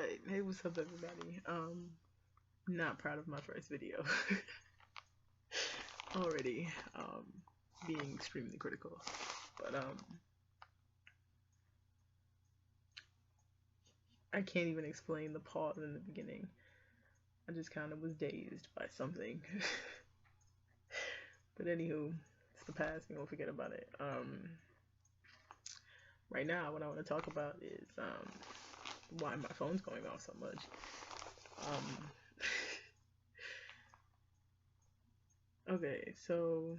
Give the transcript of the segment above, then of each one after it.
Alright, hey, what's up, everybody? Not proud of my first video. Already, being extremely critical. But, I can't even explain the pause in the beginning. I just kind of was dazed by something. But anywho, it's the past, we won't forget about it. Right now, what I want to talk about is, why my phone's going off so much. Okay, so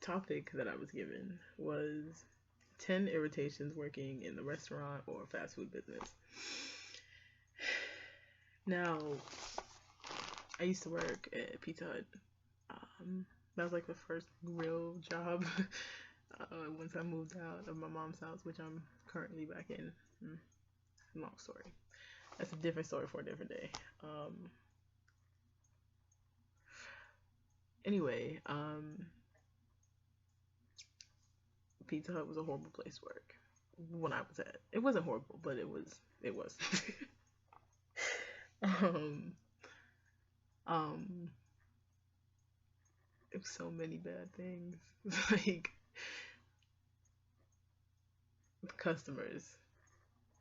topic that I was given was 10 irritations working in the restaurant or fast food business. Now, I used to work at Pizza Hut. That was like the first real job once I moved out of my mom's house, which I'm currently back in. Long story. That's a different story for a different day. Anyway, Pizza Hut was a horrible place to work when I was at. It wasn't horrible, but it was. It was so many bad things. Like the customers.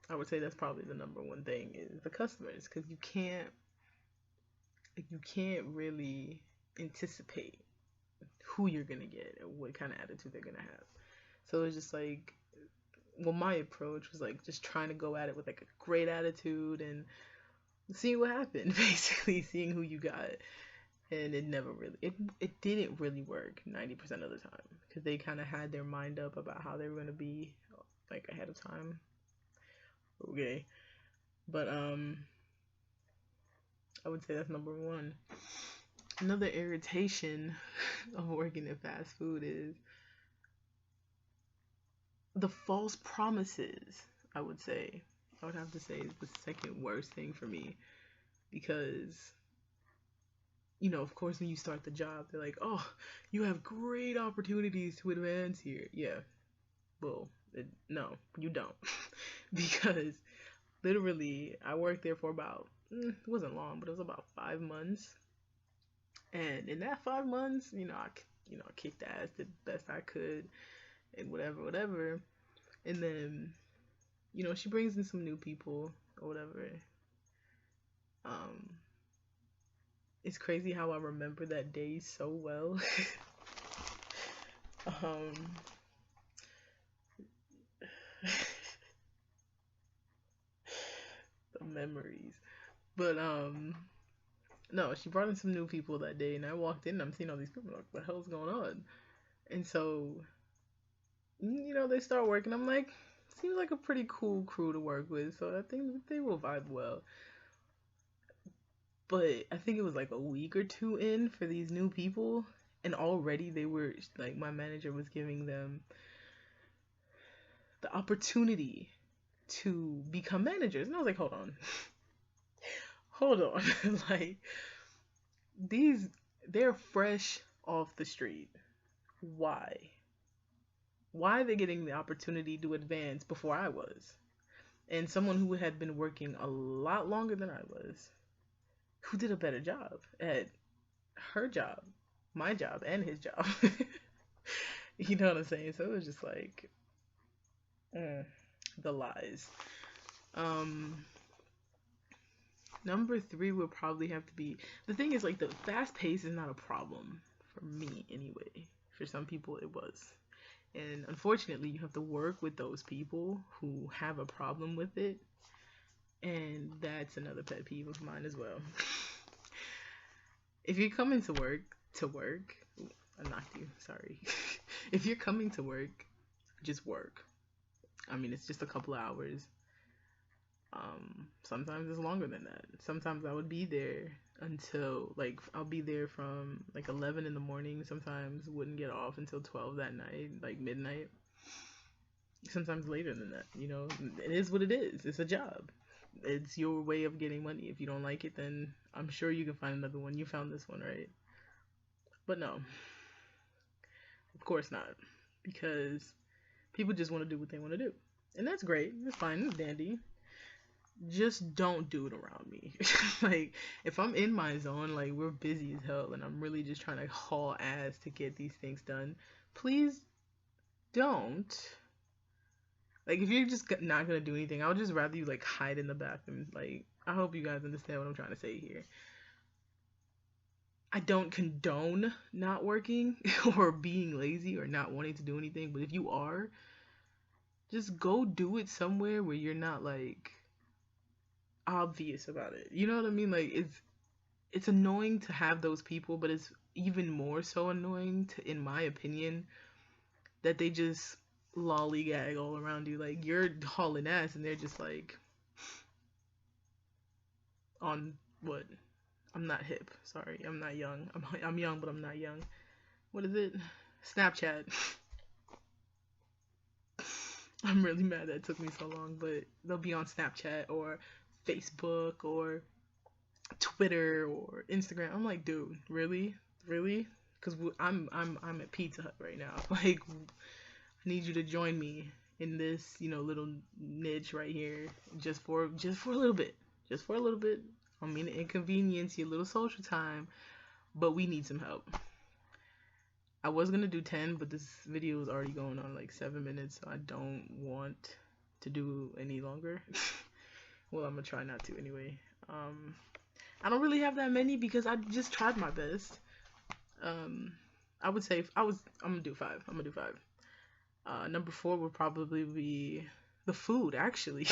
I would say that's probably the number one thing is the customers, because you can't really anticipate who you're gonna get and what kind of attitude they're gonna have. So it's just like, well, my approach was like just trying to go at it with like a great attitude and seeing what happened, basically seeing who you got. And it never really, it didn't really work 90% of the time, because they kind of had their mind up about how they were gonna be like ahead of time. Okay, but I would say that's number one. Another irritation of working in fast food is the false promises. I would have to say is the second worst thing for me, because of course, when you start the job, they're like, oh, you have great opportunities to advance here. Yeah, well, no, you don't. Because literally, I worked there for about, it wasn't long, but it was about 5 months. And in that 5 months, I kicked ass, did the best I could, and whatever. And then, she brings in some new people or whatever. It's crazy how I remember that day so well. The memories. But no, she brought in some new people that day, and I walked in and I'm seeing all these people like, what the hell's going on? And so they start working. I'm like, seems like a pretty cool crew to work with, so I think they will vibe well. But I think it was like a week or two in for these new people, and already they were like, my manager was giving them the opportunity to become managers, and I was like, hold on. Like, they're fresh off the street. Why are they getting the opportunity to advance before I was? And someone who had been working a lot longer than I was, who did a better job at her job, my job, and his job. You know what I'm saying? So it was just like, the lies. Number 3 would probably have to be, the thing is, like, the fast pace is not a problem for me anyway. For some people it was. And unfortunately, you have to work with those people who have a problem with it. And that's another pet peeve of mine as well. If you're coming to work, ooh, I knocked you, sorry. If you're coming to work, just work. I mean, it's just a couple of hours. Sometimes it's longer than that. Sometimes I would be there until, like, I'll be there from like 11 in the morning. Sometimes wouldn't get off until 12 that night, like midnight. Sometimes later than that, it is what it is. It's a job. It's your way of getting money. If you don't like it, then I'm sure you can find another one. You found this one, right? But no, of course not, because people just want to do what they want to do. And that's great. It's fine. It's dandy. Just don't do it around me. Like, if I'm in my zone, like, we're busy as hell, and I'm really just trying to haul ass to get these things done, please don't. Like, if you're just not gonna do anything, I would just rather you, like, hide in the bathroom. Like, I hope you guys understand what I'm trying to say here. I don't condone not working or being lazy or not wanting to do anything, but if you are, just go do it somewhere where you're not, like, obvious about it. You know what I mean? Like, it's annoying to have those people, but it's even more so annoying to, in my opinion, that they just lollygag all around you. Like, you're hauling ass and they're just like on what? I'm not hip. Sorry, I'm not young. I'm young, but I'm not young. What is it? Snapchat. I'm really mad that it took me so long, but they'll be on Snapchat or Facebook or Twitter or Instagram. I'm like, dude, really, really? Because I'm at Pizza Hut right now. Like, I need you to join me in this, little niche right here, just for a little bit, just for a little bit. I mean, to inconvenience your little social time, but we need some help. I was gonna do 10, but this video is already going on like 7 minutes, so I don't want to do any longer. Well, I'm gonna try not to anyway. I don't really have that many because I just tried my best. I would say I'm gonna do 5. I'm gonna do 5. Number 4 would probably be the food. Actually,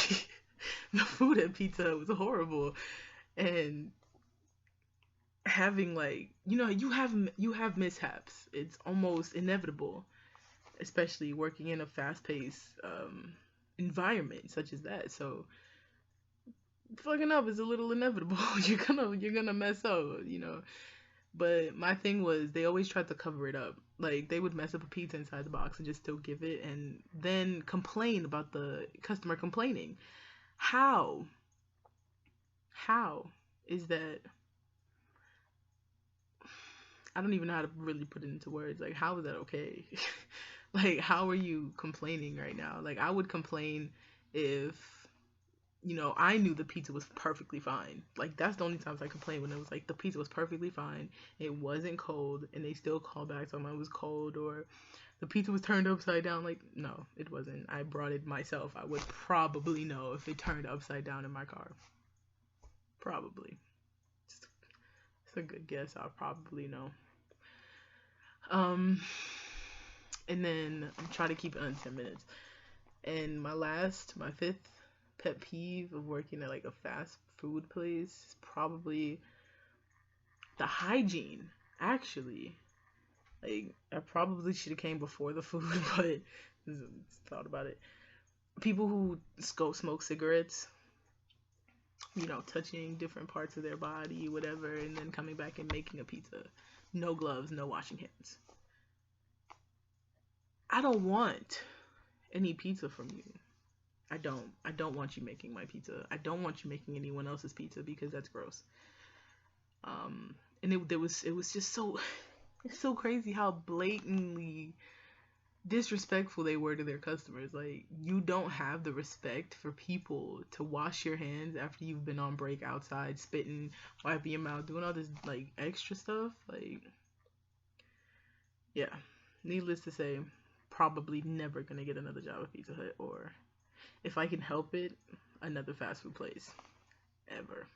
the food at Pizza Hut was horrible, and having, like, you have mishaps. It's almost inevitable, especially working in a fast-paced environment such as that. So fucking up is a little inevitable. You're gonna mess up. But my thing was, they always tried to cover it up. Like, they would mess up a pizza inside the box and just still give it, and then complain about the customer complaining. How? How is that? I don't even know how to really put it into words. Like, how is that okay? Like, how are you complaining right now? Like, I would complain if, I knew the pizza was perfectly fine. Like, that's the only times I complained, when it was like the pizza was perfectly fine, it wasn't cold, and they still called back talking about it was cold, or the pizza was turned upside down. Like, no, it wasn't. I brought it myself. I would probably know if it turned upside down in my car. Probably. It's a good guess. I'll probably know. Um, and then I'm trying to keep it under 10 minutes. And my fifth pet peeve of working at, like, a fast food place is probably the hygiene. Actually, like, I probably should have came before the food, but thought about it. People who smoke cigarettes, touching different parts of their body, whatever, and then coming back and making a pizza. No gloves, no washing hands. I don't want any pizza from you. I don't want you making my pizza. I don't want you making anyone else's pizza, because that's gross. And it was just so, it's so crazy how blatantly disrespectful they were to their customers. Like, you don't have the respect for people to wash your hands after you've been on break outside, spitting, wiping your mouth, doing all this, like, extra stuff. Like, yeah, needless to say, probably never gonna get another job at Pizza Hut, or if I can help it, another fast food place, ever.